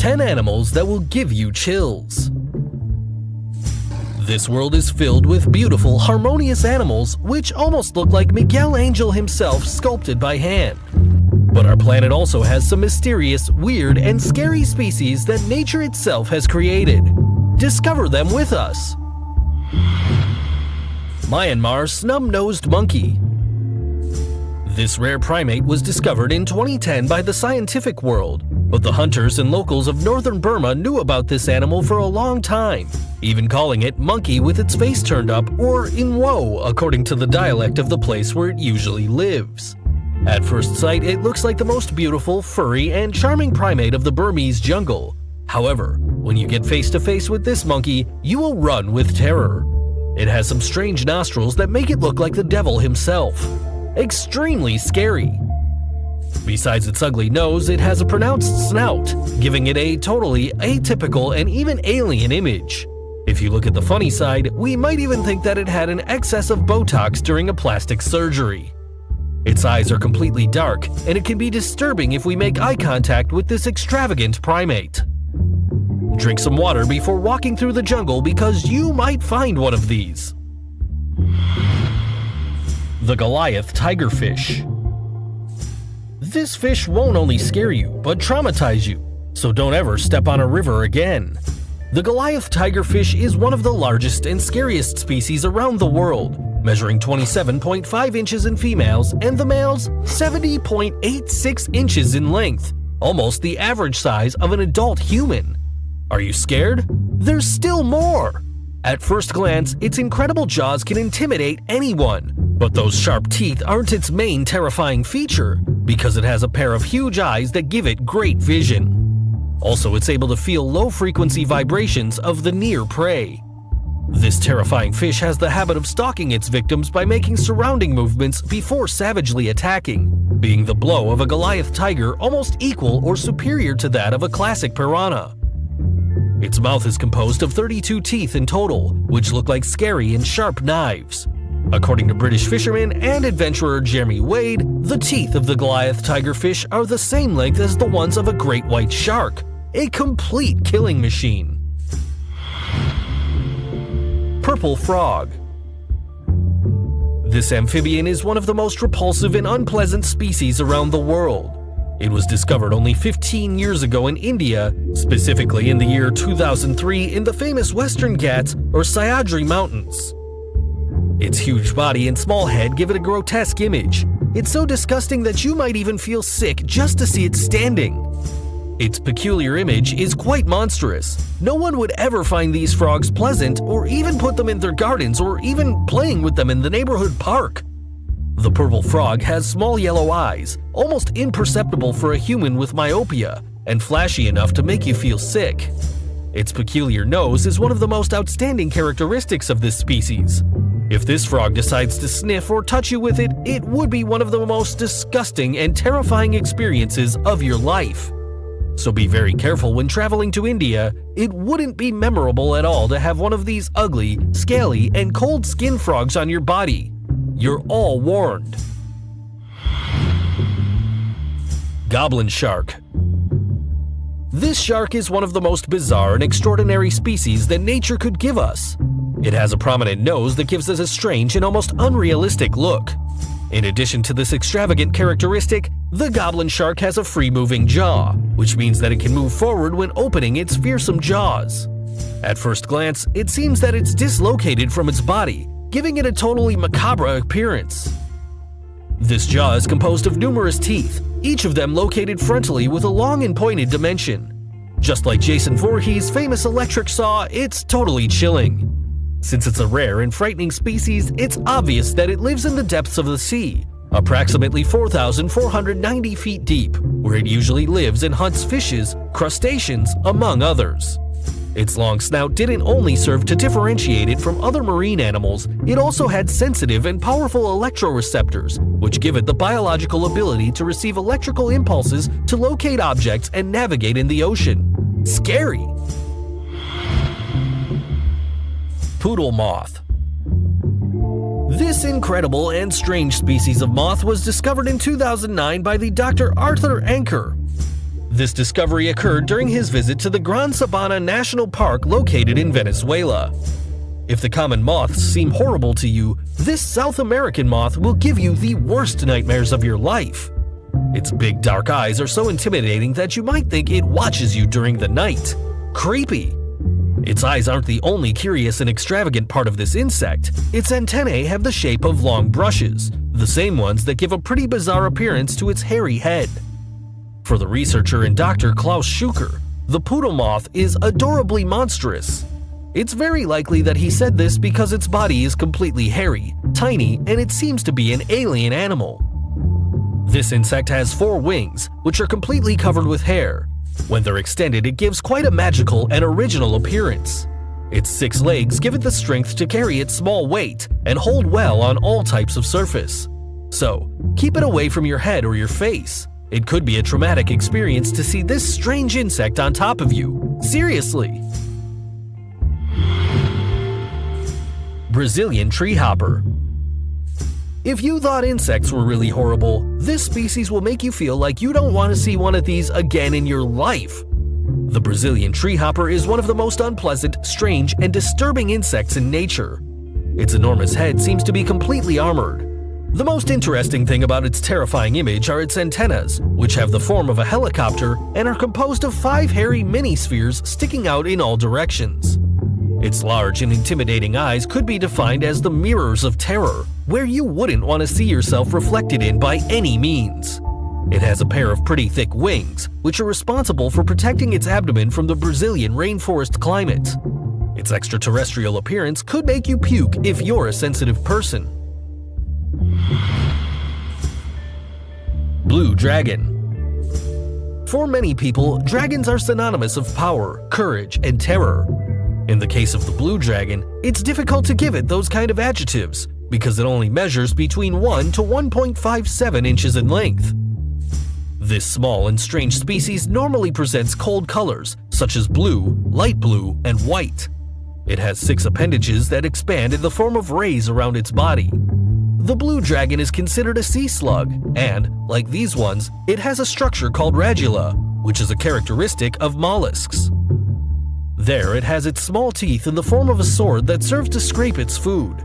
10 animals that will give you chills. This world is filled with beautiful, harmonious animals which almost look like Miguel Angel himself sculpted by hand. But our planet also has some mysterious, weird, and scary species that nature itself has created. Discover them with us. Myanmar's snub-nosed monkey. This rare primate was discovered in 2010 by the scientific world, but the hunters and locals of northern Burma knew about this animal for a long time, even calling it monkey with its face turned up, or inwo, according to the dialect of the place where it usually lives. At first sight, it looks like the most beautiful, furry, and charming primate of the Burmese jungle. However, when you get face to face with this monkey, you will run with terror. It has some strange nostrils that make it look like the devil himself. Extremely scary. Besides its ugly nose, it has a pronounced snout, giving it a totally atypical and even alien image. If you look at the funny side, we might even think that it had an excess of Botox during a plastic surgery. Its eyes are completely dark, and it can be disturbing if we make eye contact with this extravagant primate. Drink some water before walking through the jungle because you might find one of these. The Goliath tigerfish. This fish won't only scare you, but traumatize you, so don't ever step on a river again. The Goliath tigerfish is one of the largest and scariest species around the world, measuring 27.5 inches in females and the males 70.86 inches in length, almost the average size of an adult human. Are you scared? There's still more! At first glance, its incredible jaws can intimidate anyone, but those sharp teeth aren't its main terrifying feature, because it has a pair of huge eyes that give it great vision. Also, it's able to feel low-frequency vibrations of the near prey. This terrifying fish has the habit of stalking its victims by making surrounding movements before savagely attacking, being the blow of a Goliath tiger almost equal or superior to that of a classic piranha. Its mouth is composed of 32 teeth in total, which look like scary and sharp knives. According to British fisherman and adventurer Jeremy Wade, the teeth of the Goliath tigerfish are the same length as the ones of a great white shark, a complete killing machine. Purple frog. This amphibian is one of the most repulsive and unpleasant species around the world. It was discovered only 15 years ago in India, specifically in the year 2003 in the famous Western Ghats or Sahyadri Mountains. Its huge body and small head give it a grotesque image. It's so disgusting that you might even feel sick just to see it standing. Its peculiar image is quite monstrous. No one would ever find these frogs pleasant or even put them in their gardens or even playing with them in the neighborhood park. The purple frog has small yellow eyes, almost imperceptible for a human with myopia, and flashy enough to make you feel sick. Its peculiar nose is one of the most outstanding characteristics of this species. If this frog decides to sniff or touch you with it, it would be one of the most disgusting and terrifying experiences of your life. So be very careful when traveling to India. It wouldn't be memorable at all to have one of these ugly, scaly, and cold skin frogs on your body. You're all warned. Goblin shark. This shark is one of the most bizarre and extraordinary species that nature could give us. It has a prominent nose that gives it a strange and almost unrealistic look. In addition to this extravagant characteristic, the goblin shark has a free-moving jaw, which means that it can move forward when opening its fearsome jaws. At first glance, it seems that it's dislocated from its body, giving it a totally macabre appearance. This jaw is composed of numerous teeth, each of them located frontally with a long and pointed dimension. Just like Jason Voorhees' famous electric saw, it's totally chilling. Since it's a rare and frightening species, it's obvious that it lives in the depths of the sea, approximately 4,490 feet deep, where it usually lives and hunts fishes, crustaceans, among others. Its long snout didn't only serve to differentiate it from other marine animals, it also had sensitive and powerful electroreceptors, which give it the biological ability to receive electrical impulses to locate objects and navigate in the ocean. Scary! Poodle moth. This incredible and strange species of moth was discovered in 2009 by the Dr. Arthur Anker. This discovery occurred during his visit to the Gran Sabana National Park located in Venezuela. If the common moths seem horrible to you, this South American moth will give you the worst nightmares of your life. Its big dark eyes are so intimidating that you might think it watches you during the night. Creepy! Its eyes aren't the only curious and extravagant part of this insect. Its antennae have the shape of long brushes, the same ones that give a pretty bizarre appearance to its hairy head. For the researcher and Dr. Klaus Schuker, the poodle moth is adorably monstrous. It's very likely that he said this because its body is completely hairy, tiny, and it seems to be an alien animal. This insect has 4 wings, which are completely covered with hair. When they're extended, it gives quite a magical and original appearance. Its 6 legs give it the strength to carry its small weight and hold well on all types of surface. So, keep it away from your head or your face. It could be a traumatic experience to see this strange insect on top of you. Seriously! Brazilian treehopper. If you thought insects were really horrible, this species will make you feel like you don't want to see one of these again in your life. The Brazilian treehopper is one of the most unpleasant, strange, and disturbing insects in nature. Its enormous head seems to be completely armored. The most interesting thing about its terrifying image are its antennas, which have the form of a helicopter and are composed of 5 hairy mini-spheres sticking out in all directions. Its large and intimidating eyes could be defined as the mirrors of terror, where you wouldn't want to see yourself reflected in by any means. It has a pair of pretty thick wings, which are responsible for protecting its abdomen from the Brazilian rainforest climate. Its extraterrestrial appearance could make you puke if you're a sensitive person. Blue dragon. For many people, dragons are synonymous of power, courage, and terror. In the case of the blue dragon, it's difficult to give it those kind of adjectives because it only measures between 1 to 1.57 inches in length. This small and strange species normally presents cold colors such as blue, light blue, and white. It has 6 appendages that expand in the form of rays around its body. The blue dragon is considered a sea slug, and, like these ones, it has a structure called radula, which is a characteristic of mollusks. There, it has its small teeth in the form of a sword that serves to scrape its food.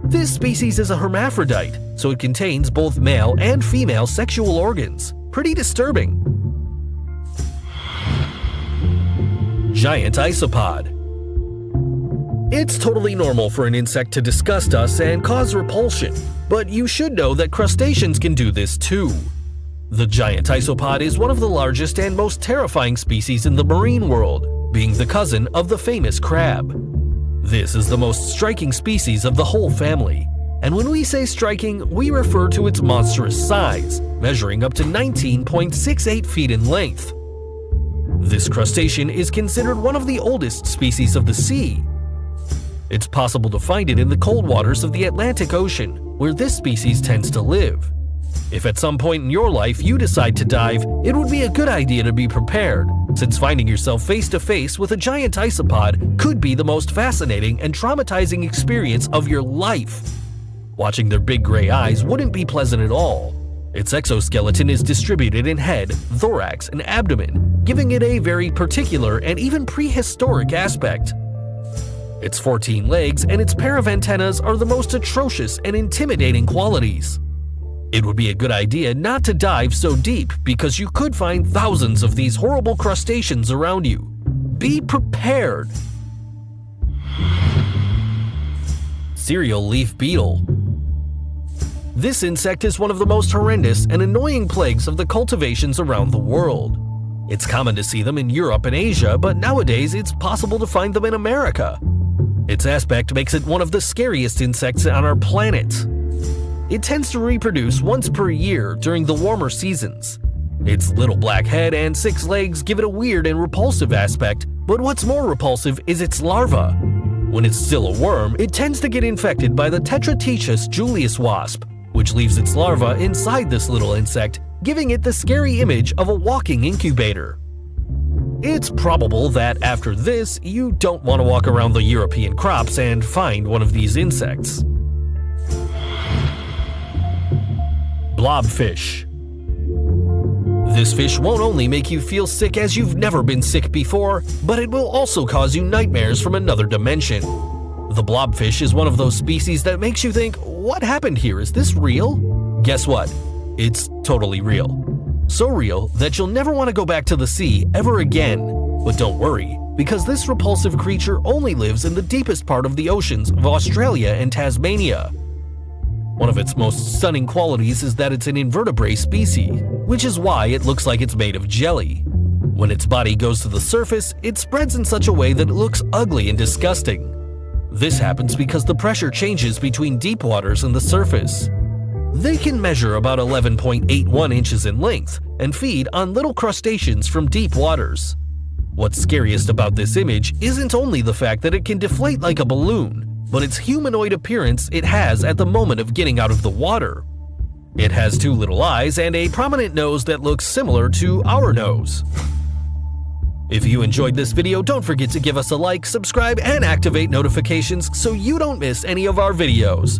This species is a hermaphrodite, so it contains both male and female sexual organs. Pretty disturbing. Giant isopod. It's totally normal for an insect to disgust us and cause repulsion, but you should know that crustaceans can do this too. The giant isopod is one of the largest and most terrifying species in the marine world, being the cousin of the famous crab. This is the most striking species of the whole family, and when we say striking, we refer to its monstrous size, measuring up to 19.68 feet in length. This crustacean is considered one of the oldest species of the sea. It's possible to find it in the cold waters of the Atlantic Ocean, where this species tends to live. If at some point in your life you decide to dive, it would be a good idea to be prepared, since finding yourself face to face with a giant isopod could be the most fascinating and traumatizing experience of your life. Watching their big gray eyes wouldn't be pleasant at all. Its exoskeleton is distributed in head, thorax, and abdomen, giving it a very particular and even prehistoric aspect. Its 14 legs and its pair of antennas are the most atrocious and intimidating qualities. It would be a good idea not to dive so deep because you could find thousands of these horrible crustaceans around you. Be prepared! Cereal leaf beetle. This insect is one of the most horrendous and annoying plagues of the cultivations around the world. It's common to see them in Europe and Asia, but nowadays it's possible to find them in America. Its aspect makes it one of the scariest insects on our planet. It tends to reproduce once per year during the warmer seasons. Its little black head and 6 legs give it a weird and repulsive aspect, but what's more repulsive is its larva. When it's still a worm, it tends to get infected by the Tetraticus julius wasp, which leaves its larva inside this little insect, giving it the scary image of a walking incubator. It's probable that after this, you don't want to walk around the European crops and find one of these insects. Blobfish. This fish won't only make you feel sick as you've never been sick before, but it will also cause you nightmares from another dimension. The blobfish is one of those species that makes you think, what happened here? Is this real? Guess what? It's totally real. So real that you'll never want to go back to the sea ever again. But don't worry, because this repulsive creature only lives in the deepest part of the oceans of Australia and Tasmania. One of its most stunning qualities is that it's an invertebrate species, which is why it looks like it's made of jelly. When its body goes to the surface, it spreads in such a way that it looks ugly and disgusting. This happens because the pressure changes between deep waters and the surface. They can measure about 11.81 inches in length and feed on little crustaceans from deep waters. What's scariest about this image isn't only the fact that it can deflate like a balloon, but its humanoid appearance it has at the moment of getting out of the water. It has 2 little eyes and a prominent nose that looks similar to our nose. If you enjoyed this video, don't forget to give us a like, subscribe, and activate notifications so you don't miss any of our videos.